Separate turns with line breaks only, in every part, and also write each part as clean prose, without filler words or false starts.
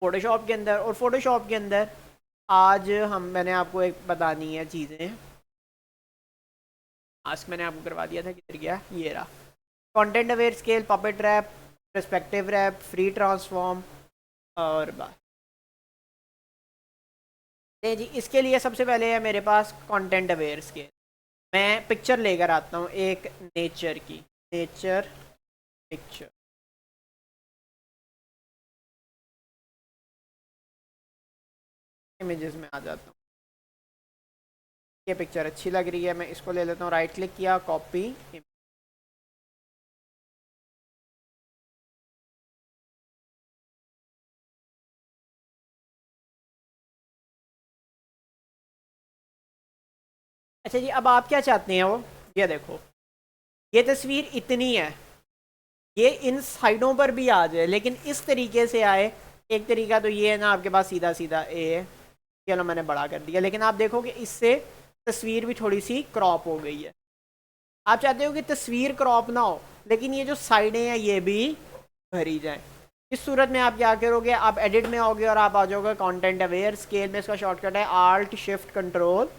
Photoshop के अंदर। और फ़ोटोशॉप के अंदर आज मैंने आपको एक बतानी है चीज़ें। आज मैंने आपको करवा दिया था, किधर गया, ये रहा। Content aware scale, puppet warp, perspective warp, free transform और बस। जी, इसके लिए सबसे पहले है मेरे पास कंटेंट अवेयर स्केल। मैं पिक्चर लेकर आता हूँ एक नेचर की, नेचर पिक्चर। इमेजेस में आ जाता हूँ, ये पिक्चर अच्छी लग रही है, मैं इसको ले लेता हूँ, राइट क्लिक किया, कॉपी। अच्छा जी, अब आप क्या चाहते हैं वो, ये देखो, ये तस्वीर इतनी है, ये इन साइडों पर भी आ जाए, लेकिन इस तरीके से आए। एक तरीका तो ये है ना, आपके पास सीधा सीधा ए है, चलो मैंने बड़ा कर दिया, लेकिन आप देखो कि इससे तस्वीर भी थोड़ी सी क्रॉप हो गई है। आप चाहते हो कि तस्वीर क्रॉप ना हो, लेकिन ये जो साइडें हैं ये भी भरी जाए। इस सूरत में आप क्या करोगे, आप एडिट में आओगे और आप आ जाओगे कंटेंट अवेयर स्केल में। इसका शॉर्टकट है आल्ट शिफ्ट कंट्रोल।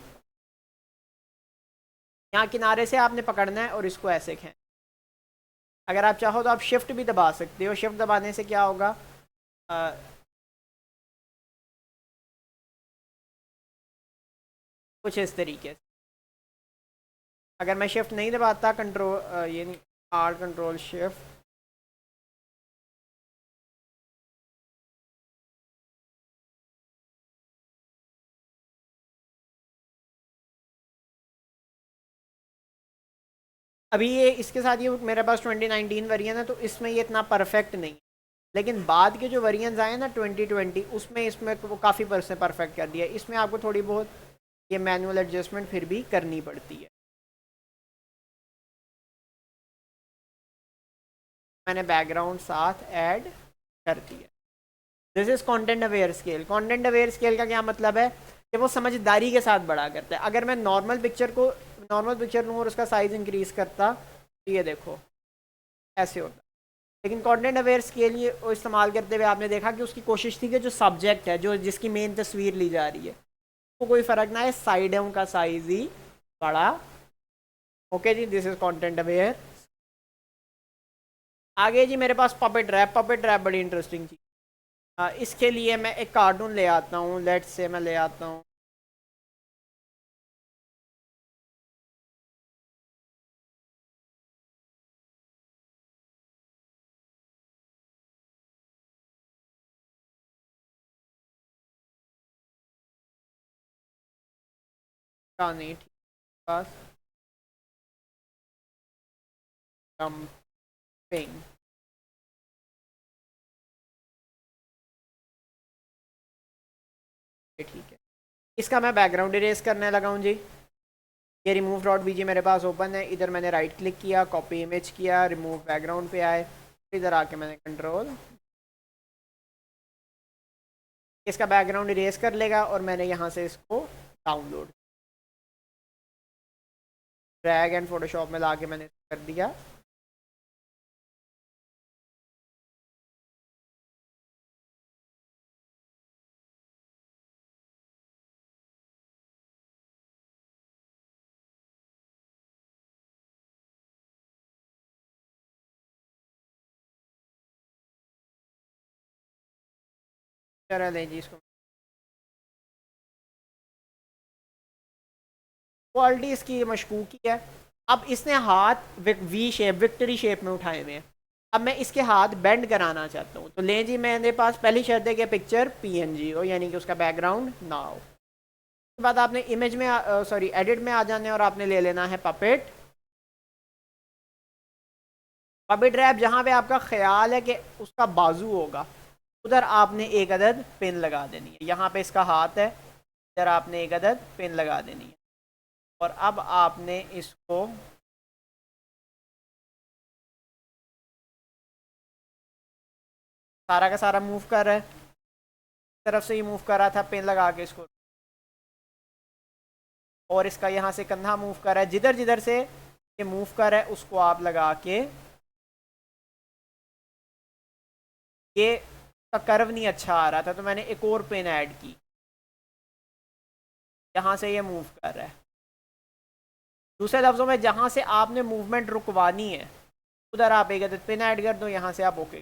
यहाँ किनारे से आपने पकड़ना है और इसको ऐसे खें। अगर आप चाहो तो आप शिफ्ट भी दबा सकते हो, शिफ्ट दबाने से क्या होगा, आ, कुछ इस तरीके से। अगर मैं शिफ्ट नहीं दबाता, कंट्रोल ये नहीं, आर कंट्रोल शिफ्ट, अभी ये इसके साथ ये मेरे पास 2019 वेरिएंट है, तो इसमें ये इतना परफेक्ट नहीं। लेकिन बाद के जो वेरिएंट्स आए ना 2020, उसमें इसमें वो काफ़ी परसेंट परफेक्ट कर दिया। इसमें आपको थोड़ी बहुत ये मैनुअल एडजस्टमेंट फिर भी करनी पड़ती है। मैंने बैकग्राउंड साथ ऐड कर दिया। This is content aware scale. Content aware scale का क्या मतलब है कि वो समझदारी के साथ बड़ा करता है। अगर मैं नॉर्मल पिक्चर लूँ और उसका साइज इंक्रीज करता, तो ये देखो ऐसे होता। लेकिन कंटेंट अवेयर स्केल ये इस्तेमाल करते हुए आपने देखा कि उसकी कोशिश थी कि जो सब्जेक्ट है, जो जिसकी मेन तस्वीर ली जा रही है, तो कोई फर्क ना है, साइडों का साइज ही बड़ा। ओके जी, दिस इज कंटेंट अवेयर। आगे जी मेरे पास पपेट रैप। पपेट रैप बड़ी इंटरेस्टिंग चीज़। इसके लिए मैं एक कार्टून ले आता हूँ, लेट्स से मैं ले आता हूँ, क्या नहीं ठीक, पास जंपिंग, ठीक है। इसका मैं बैकग्राउंड इरेज करने लगा हूँ जी। ये रिमूव डॉट बीजी मेरे पास ओपन है, इधर मैंने राइट क्लिक किया, कॉपी इमेज किया, रिमूव बैकग्राउंड पे आए, इधर आके मैंने कंट्रोल, इसका बैकग्राउंड इरेज कर लेगा और मैंने यहाँ से इसको डाउनलोड, ड्रैग एंड फोटोशॉप में ला के मैंने कर दिया। चला लें जी इसको। क्वालिटी इसकी मशकूक ही है। अब इसने हाथ वी शेप, विक्ट्री शेप में उठाए हुए हैं। अब मैं इसके हाथ बेंड कराना चाहता हूँ, तो लें जी, मेरे पास पहली शर्त है कि पिक्चर पीएनजी हो, यानी कि उसका बैकग्राउंड ना हो। उसके बाद आपने इमेज में सॉरी एडिट में आ जाने और आपने ले लेना है पपेट। पपेट रैप, जहाँ पे आपका ख्याल है कि उसका बाजू होगा, उधर आपने एक अदद पिन लगा देनी है। यहाँ पे इसका हाथ है, इधर आपने एक अदद पिन लगा देनी है। और अब आपने इसको सारा का सारा मूव कर रहा है, तरफ से ही मूव कर रहा था पिन लगा के इसको, और इसका यहाँ से कंधा मूव कर रहा है, जिधर जिधर से ये मूव कर रहा है उसको आप लगा के ये का कर्व नहीं अच्छा आ रहा था, तो मैंने एक और पिन ऐड की, यहाँ से ये मूव कर रहा है। दूसरे लफ्ज़ों में जहाँ से आपने मूवमेंट रुकवानी है उधर आप एक अदद पिन ऐड कर दो, यहाँ से आप ओके।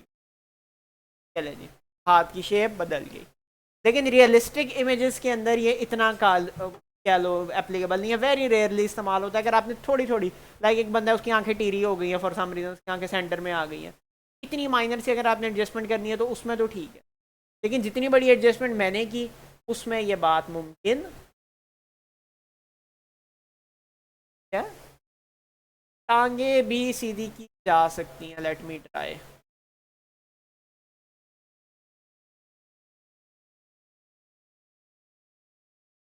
चले जी, हाथ की शेप बदल गई। लेकिन रियलिस्टिक इमेजेस के अंदर ये इतना क्या लो एप्लीकेबल नहीं है, वेरी रेयरली इस्तेमाल होता है। अगर आपने थोड़ी थोड़ी, लाइक एक बंदा है उसकी आंखें टीरी हो गई हैं फॉर सम रीजन, उसकी आंखें सेंटर में आ गई हैं, इतनी माइनर से अगर आपने एडजस्टमेंट करनी है तो उसमें तो ठीक है, लेकिन जितनी बड़ी एडजस्टमेंट मैंने की उसमें ये बात मुमकिन है। टांगे भी सीधी की जा सकती हैं, लेट मी ट्राई।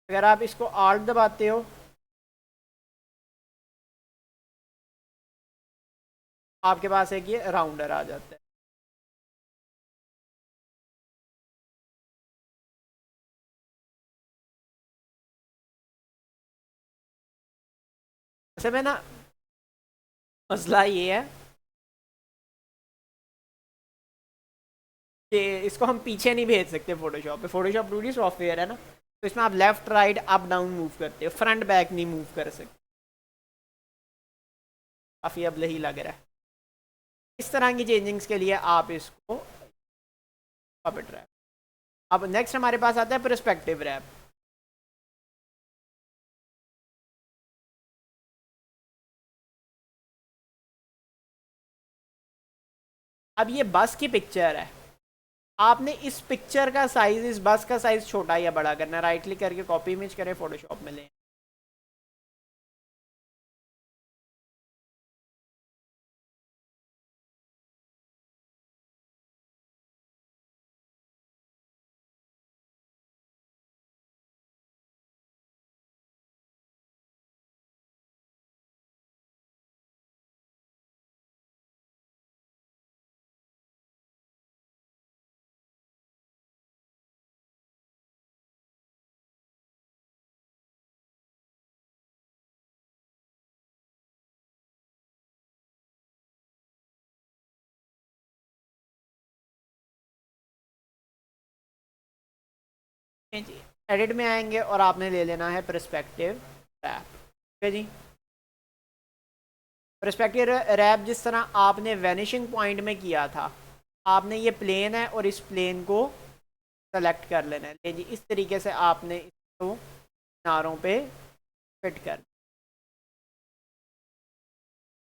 अगर आप इसको आल्ट दबाते हो, आपके पास एक ये राउंडर आ जाता है। वैसे में ना मसला ये है कि इसको हम पीछे नहीं भेज सकते फोटोशॉप पे। फोटोशॉप टू डी सॉफ्टवेयर है ना, तो इसमें आप left right up down move करते हो, फ्रंट बैक नहीं मूव कर सकते। काफ़ी अब ही लग रहा है। इस तरह की चेंजिंग्स के लिए आप इसको पपेट रैप। अब नेक्स्ट हमारे पास आता है पर्सपेक्टिव रैप। अब ये बस की पिक्चर है, आपने इस पिक्चर का साइज, इस बस का साइज छोटा या बड़ा करना है। राइट क्लिक करके कॉपी इमेज करें, फोटोशॉप में लें। एडिट में आएंगे और आपने ले लेना है पर्सपेक्टिव रैप। ठीक है जी। पर्सपेक्टिव रैप जिस तरह आपने वैनिशिंग पॉइंट में किया था, आपने ये प्लेन है और इस प्लेन को सेलेक्ट कर लेना है। ले जी, इस तरीके से आपने इसको किनारों पे फिट कर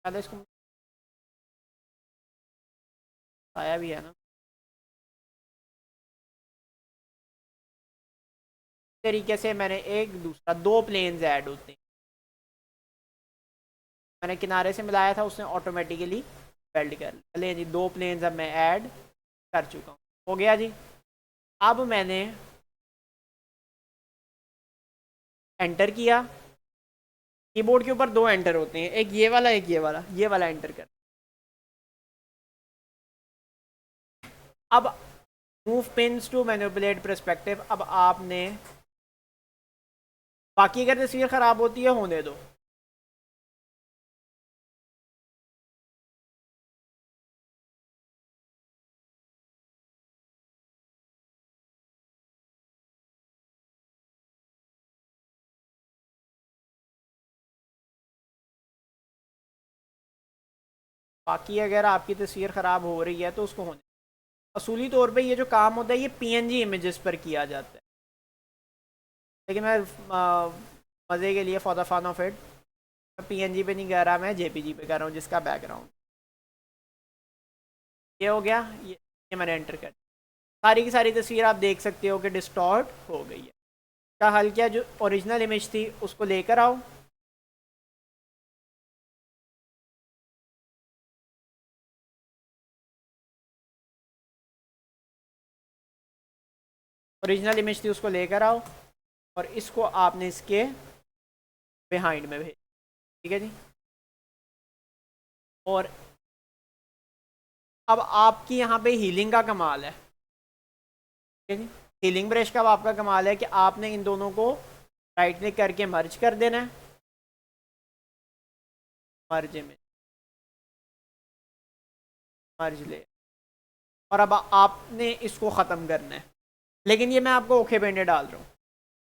इसको आया भी है ना। इस तरीके से मैंने एक दूसरा दो प्लेन्स ऐड होते हैं, मैंने किनारे से मिलाया था, उसने ऑटोमेटिकली वेल्ड कर लिया। ले जी, दो प्लेन्स अब मैं ऐड कर चुका हूँ। हो गया जी। अब मैंने एंटर किया। कीबोर्ड के ऊपर दो एंटर होते हैं, एक ये वाला एक ये वाला एंटर कर। अब move pins to manipulate perspective. अब आपने, बाकी अगर तस्वीर ख़राब होती है होने दो। बाकी अगर आपकी तस्वीर ख़राब हो रही है तो उसको होने, असूली तौर पे ये जो काम होता है ये पीएनजी इमेजेस पर किया जाता है, लेकिन मैं मज़े के लिए for the fun of it PNG पे नहीं कर रहा, मैं जेपीजी पे कर रहा हूँ, जिसका बैकग्राउंड ये हो गया। ये मैंने एंटर कर, सारी की सारी तस्वीर आप देख सकते हो कि डिस्टॉर्ट हो गई है। इसका हल क्या, जो ओरिजिनल इमेज थी उसको लेकर आओ, ओरिजिनल इमेज थी उसको लेकर आओ और इसको आपने इसके बिहाइंड में भेज। ठीक है जी। और अब आपकी यहाँ पे हीलिंग का कमाल है। ठीक है जी। हीलिंग ब्रश का अब आपका कमाल है कि आपने इन दोनों को राइट क्लिक करके मर्ज कर देना है। मर्ज में मर्ज ले, और अब आपने इसको ख़त्म करना है। लेकिन ये मैं आपको ओके पेंडे डाल रहा हूँ।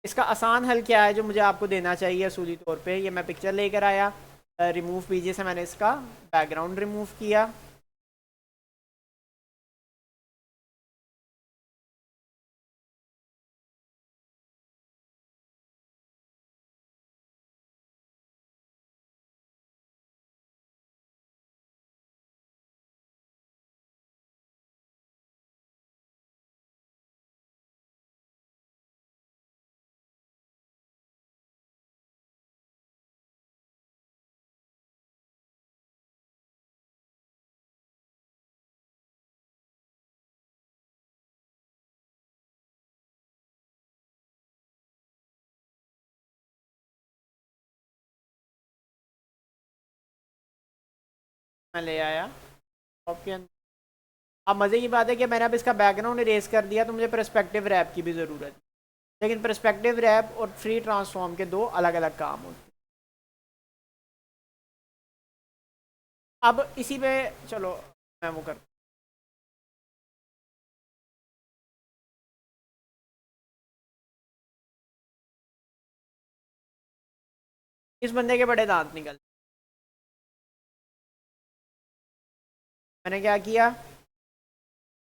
इसका आसान हल क्या है जो मुझे आपको देना चाहिए असूली तौर पे, ये मैं पिक्चर लेकर आया, रिमूव पीजिए से मैंने इसका बैकग्राउंड रिमूव किया। मैं ले आया आपके अंदर। अब मज़े की बात है कि मैंने अब इसका बैकग्राउंड इरेज कर दिया, तो मुझे परस्पेक्टिव रैप की भी ज़रूरत है। लेकिन परस्पेक्टिव रैप और फ्री ट्रांसफॉर्म के दो अलग अलग काम होते हैं। अब इसी पे चलो मैं वो कर, इस बंदे के बड़े दांत निकल, मैंने क्या किया,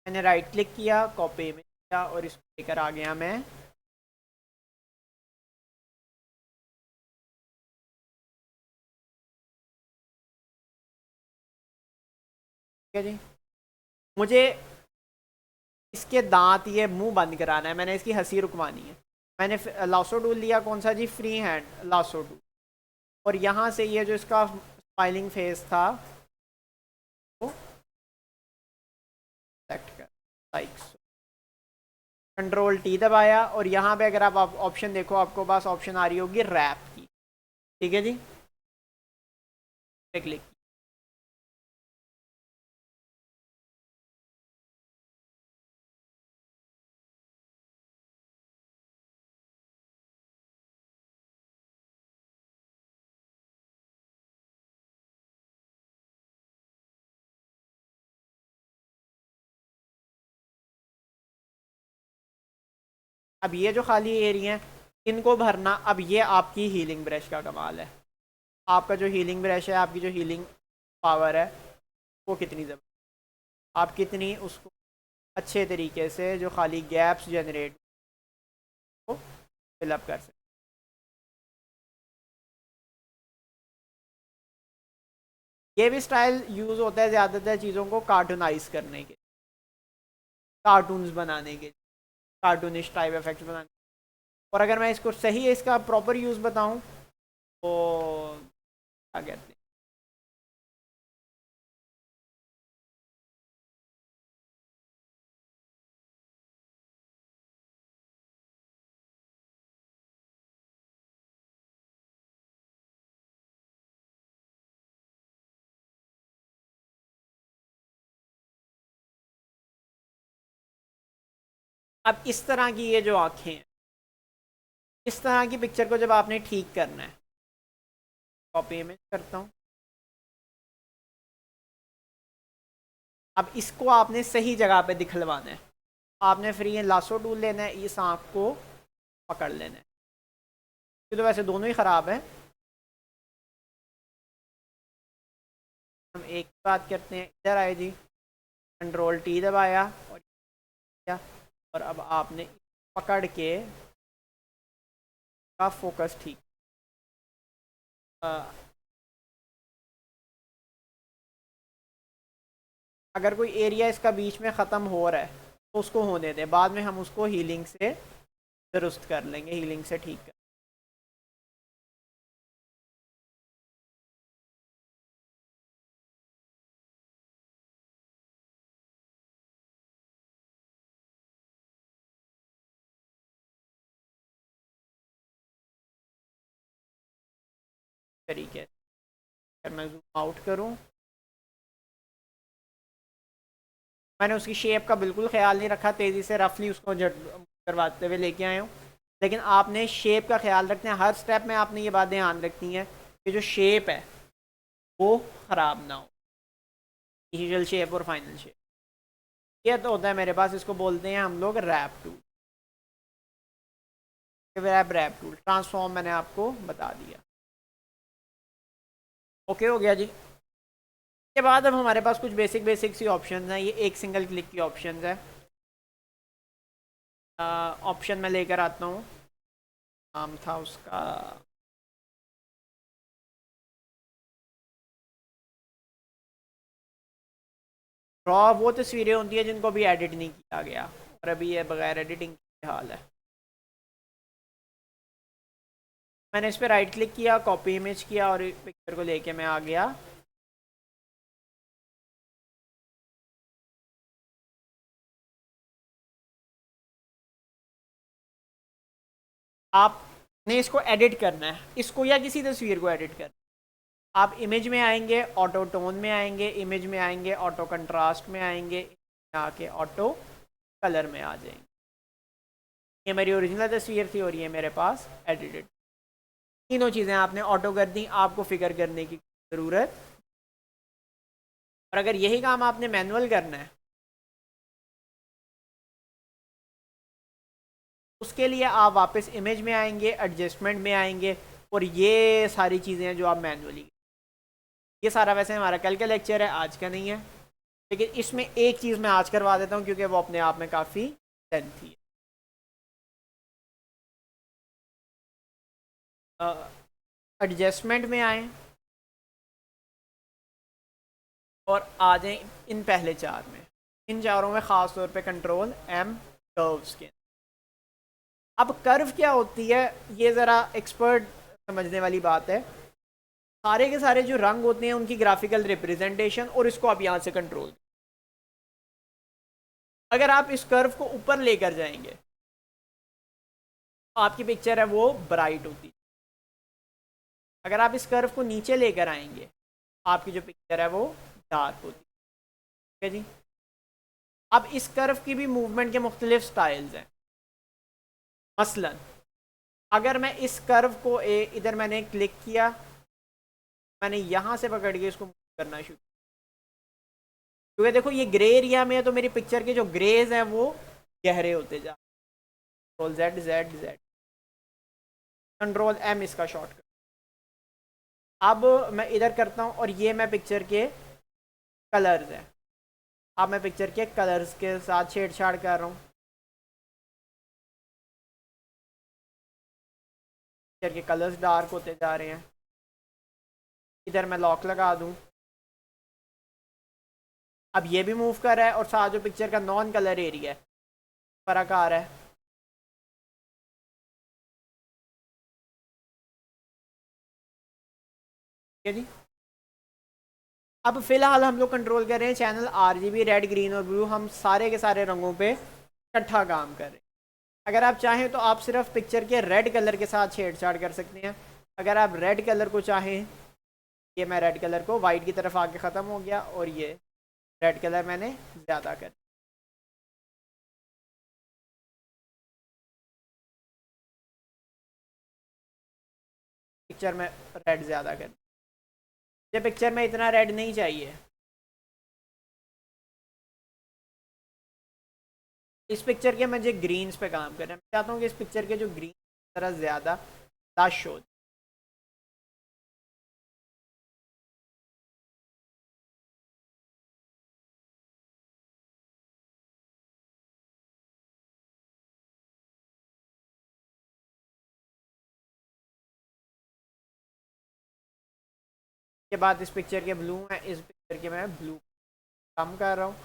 मैंने राइट क्लिक किया, कॉपी में किया और इसको लेकर आ गया मैं। ठीक है जी, मुझे इसके दांत, ये मुंह बंद कराना है, मैंने इसकी हंसी रुकवानी है। मैंने लासो टूल लिया, कौन सा जी, फ्री हैंड लासो टूल। और यहाँ से ये जो इसका स्माइलिंग फेस था वो सेलेक्ट कर, लाइक कंट्रोल टी दबाया, और यहाँ पे अगर आप ऑप्शन देखो, आपको पास ऑप्शन आ रही होगी रैप की। ठीक है जी, पे क्लिक। अब ये जो खाली एरिया है इनको भरना, अब ये आपकी हीलिंग ब्रश का कमाल है। आपका जो हीलिंग ब्रश है, आपकी जो हीलिंग पावर है वो कितनी ज़बरदस्त, आप कितनी उसको अच्छे तरीके से जो खाली गैप्स जनरेट को फिलअप कर सकते। ये भी स्टाइल यूज़ होता है ज़्यादातर चीज़ों को कार्टूनाइज करने के, कार्टून्स बनाने के, कार्टूनिश टाइप इफेक्ट्स बनाने। और अगर मैं इसको सही इसका प्रॉपर यूज़ बताऊं तो क्या कहते हैं, अब इस तरह की ये जो आँखें हैं, इस तरह की पिक्चर को जब आपने ठीक करना है, कॉपी इमेज करता हूँ। अब इसको आपने सही जगह पे दिखलवाना है। आपने फ्री लासो टूल लेना है, इस आँख को पकड़ लेना है। ये तो वैसे दोनों ही ख़राब है। हम एक बात करते हैं, इधर आए जी, कंट्रोल टी दबाया और किया, और अब आपने पकड़ के का फोकस ठीक, अगर कोई एरिया इसका बीच में ख़त्म हो रहा है तो उसको होने दें, बाद में हम उसको हीलिंग से दुरुस्त कर लेंगे, हीलिंग से ठीक कर तरीके। अगर मैं जूम आउट करूँ, मैंने उसकी शेप का बिल्कुल ख्याल नहीं रखा, तेज़ी से रफली उसको जट करवाते हुए लेके आया हूँ। लेकिन आपने शेप का ख्याल रखना है, हर स्टेप में आपने ये बात ध्यान रखनी है कि जो शेप है वो ख़राब ना हो, इनिशियल शेप और फाइनल शेप। ये तो होता है मेरे पास, इसको बोलते हैं हम लोग warp tool. Warp tool transform मैंने आपको बता दिया। ओके हो गया जी। के बाद अब हमारे पास कुछ बेसिक सी ऑप्शंस हैं। ये एक सिंगल क्लिक की ऑप्शंस है। ऑप्शन मैं लेकर आता हूँ, नाम था उसका रॉ। वो तस्वीरें होती है जिनको अभी एडिट नहीं किया गया, और अभी ये बगैर एडिटिंग की हाल है। मैंने इस पर राइट क्लिक किया, कॉपी इमेज किया और पिक्चर को लेके मैं आ गया। आपने इसको एडिट करना है, इसको या किसी तस्वीर को एडिट करना है। आप इमेज में आएंगे, ऑटो टोन में आएंगे, इमेज में आएंगे, ऑटो कंट्रास्ट में आएंगे, आके ऑटो कलर में आ जाएंगे। ये मेरी ओरिजिनल तस्वीर थी और ये मेरे पास एडिटेड। तीनों चीज़ें आपने ऑटो कर दी, आपको फिक्र करने की ज़रूरत। और अगर यही काम आपने मैनुअल करना है, उसके लिए आप वापस इमेज में आएंगे, एडजस्टमेंट में आएंगे, और ये सारी चीज़ें हैं जो आप मैनुअली। ये सारा वैसे हमारा कल का लेक्चर है, आज का नहीं है, लेकिन इसमें एक चीज़ मैं आज करवा देता हूँ क्योंकि वो अपने आप में काफ़ी लेंथी है। एडजस्टमेंट में आए और आ जाएं इन पहले चार में। इन चारों में ख़ास तौर पे कंट्रोल एम, कर्व्स के। अब कर्व क्या होती है, ये ज़रा एक्सपर्ट समझने वाली बात है। सारे के सारे जो रंग होते हैं उनकी ग्राफिकल रिप्रेजेंटेशन, और इसको आप यहाँ से कंट्रोल। अगर आप इस कर्व को ऊपर लेकर जाएंगे, आपकी पिक्चर है वो ब्राइट होती है। अगर आप इस कर्व को नीचे लेकर आएंगे, आपकी जो पिक्चर है वो डार्क होती है। ठीक है जी। अब इस कर्व की भी मूवमेंट के मुख्तलिफ स्टाइल्स हैं। मसलन अगर मैं इस कर्व को इधर मैंने क्लिक किया, मैंने यहाँ से पकड़ के इसको मूव करना शुरू, क्योंकि देखो ये ग्रे एरिया में है तो मेरी पिक्चर के जो ग्रेज हैं वो गहरे होते जा। Control Z Z Z, control M इसका शॉर्टकट। अब मैं इधर करता हूँ और ये मैं पिक्चर के कलर्स हैं। अब मैं पिक्चर के कलर्स के साथ छेड़छाड़ कर रहा हूँ। पिक्चर के कलर्स डार्क होते जा रहे हैं। इधर मैं लॉक लगा दूँ, अब ये भी मूव कर रहा है और साथ जो पिक्चर का नॉन कलर एरिया है फर्क आ रहा है। ठीक है जी। अब फिलहाल हम लोग कंट्रोल कर रहे हैं चैनल आरजीबी, रेड, ग्रीन और ब्लू। हम सारे के सारे रंगों पे इकट्ठा काम कर रहे हैं। अगर आप चाहें तो आप सिर्फ पिक्चर के रेड कलर के साथ छेड़छाड़ कर सकते हैं। अगर आप रेड कलर को चाहें, ये मैं रेड कलर को वाइट की तरफ आके ख़त्म हो गया और ये रेड कलर मैंने ज़्यादा कर, पिक्चर में रेड ज़्यादा कर। ये पिक्चर में इतना रेड नहीं चाहिए, इस पिक्चर के मुझे ग्रीन्स पे काम करना है। मैं चाहता हूँ कि इस पिक्चर के जो ग्रीन तरह ज़्यादा लश हो। के बाद इस पिक्चर के ब्लू है, इस पिक्चर के मैं ब्लू कम कर रहा हूँ।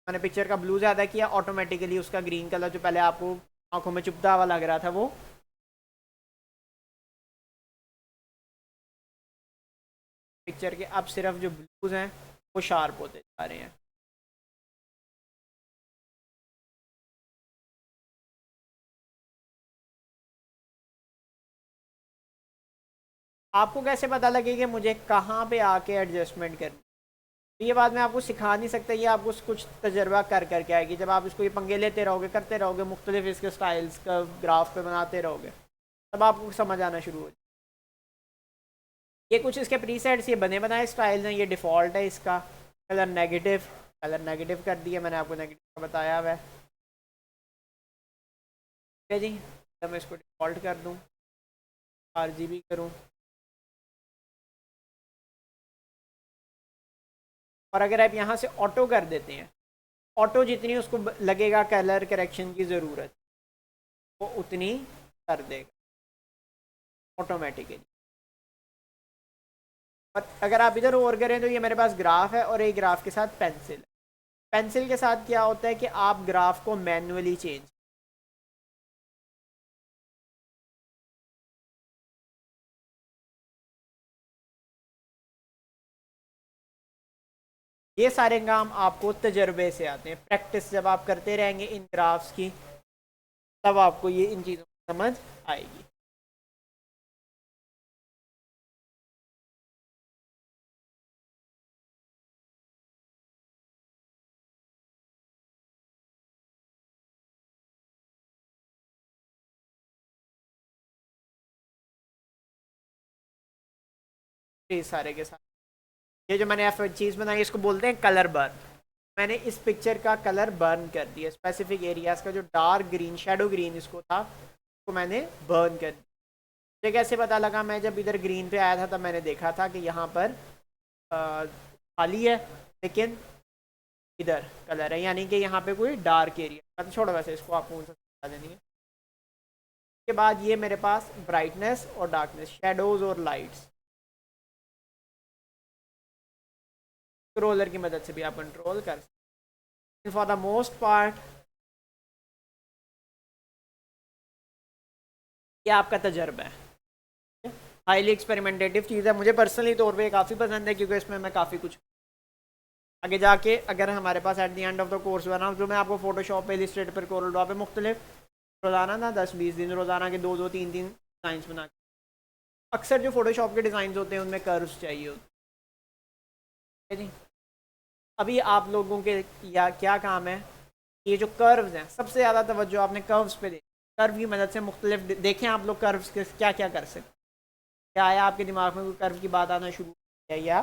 मैंने पिक्चर का ब्लू ज़्यादा किया, ऑटोमेटिकली उसका ग्रीन कलर जो पहले आपको आंखों में चुभता हुआ लग रहा था वो पिक्चर के अब सिर्फ जो ब्लूज हैं वो शार्प होते जा रहे हैं। आपको कैसे पता लगे कि मुझे कहाँ पे आके एडजस्टमेंट करनी, तो ये बात मैं आपको सिखा नहीं सकता, ये आपको कुछ तजर्बा कर करके आएगी। जब आप इसको ये पंगे लेते रहोगे, करते रहोगे, मुख्तलिफ इसके स्टाइल्स का ग्राफ पे बनाते रहोगे, तब आपको समझ आना शुरू हो। ये कुछ इसके प्रीसेट्स, ये बने बनाए स्टाइल्स हैं, ये डिफ़ॉल्ट है इसका। कलर नेगेटिव कर दिया मैंने, आपको नेगेटिव का बताया हुआ है। ठीक है जी, तो मैं इसको डिफ़ॉल्ट कर दूँ, RGB करूँ, और अगर आप यहाँ से ऑटो कर देते हैं, ऑटो जितनी उसको लगेगा कलर करेक्शन की ज़रूरत, वो उतनी कर देगा ऑटोमेटिकली। और अगर आप इधर और करें तो ये मेरे पास ग्राफ है और एक ग्राफ के साथ पेंसिल है। पेंसिल के साथ क्या होता है कि आप ग्राफ को मैन्युअली चेंज, ये सारे काम आपको तजर्बे से आते हैं। प्रैक्टिस जब आप करते रहेंगे इन ग्राफ्स की, तब आपको ये इन चीज़ों की समझ आएगी। ये सारे के साथ, ये जो मैंने चीज़ बनाई इसको बोलते हैं कलर बर्न। मैंने इस पिक्चर का कलर बर्न कर दिया, स्पेसिफिक एरियाज़ का जो डार्क ग्रीन, शेडो ग्रीन इसको था, उसको मैंने बर्न कर दिया। मुझे कैसे पता लगा? मैं जब इधर ग्रीन पे आया था तब मैंने देखा था कि यहाँ पर खाली है, लेकिन इधर कलर है, यानी कि यहाँ पे कोई डार्क एरिया। तो छोड़ो, वैसे इसको आपको बता देनी है। उसके बाद ये मेरे पास ब्राइटनेस और डार्कनेस, शेडोज और लाइट्स, रोलर की मदद से भी आप कंट्रोल कर सकते। फॉर द मोस्ट पार्ट ये आपका तजर्बा है, हाईली एक्सपेरिमेंटेटिव चीज़ है। मुझे पर्सनली तौर पे काफ़ी पसंद है, क्योंकि इसमें मैं काफ़ी कुछ आगे जाके, अगर हमारे पास at the end of the course बना, जो मैं आपको फोटोशॉप पे, इलिस्ट्रेटर पर, कोरल ड्रॉ पे मुख्तलिफ रोज़ाना ना 10-20 दिन रोज़ाना के 2-2-3-3 डिज़ाइंस बना के, अक्सर जो फोटोशॉप के डिज़ाइन होते हैं उनमें कर्व्स चाहिए होते हैं जी। अभी आप लोगों के या क्या काम है, ये जो कर्व्स हैं, सबसे ज़्यादा तवज्जो आपने कर्व्स पे दे। कर्व की मदद से मुख्तलिफ देखें आप लोग कर्व्स के क्या क्या कर सकते। क्या आया आपके दिमाग में कोई कर्व की बात आना शुरू है या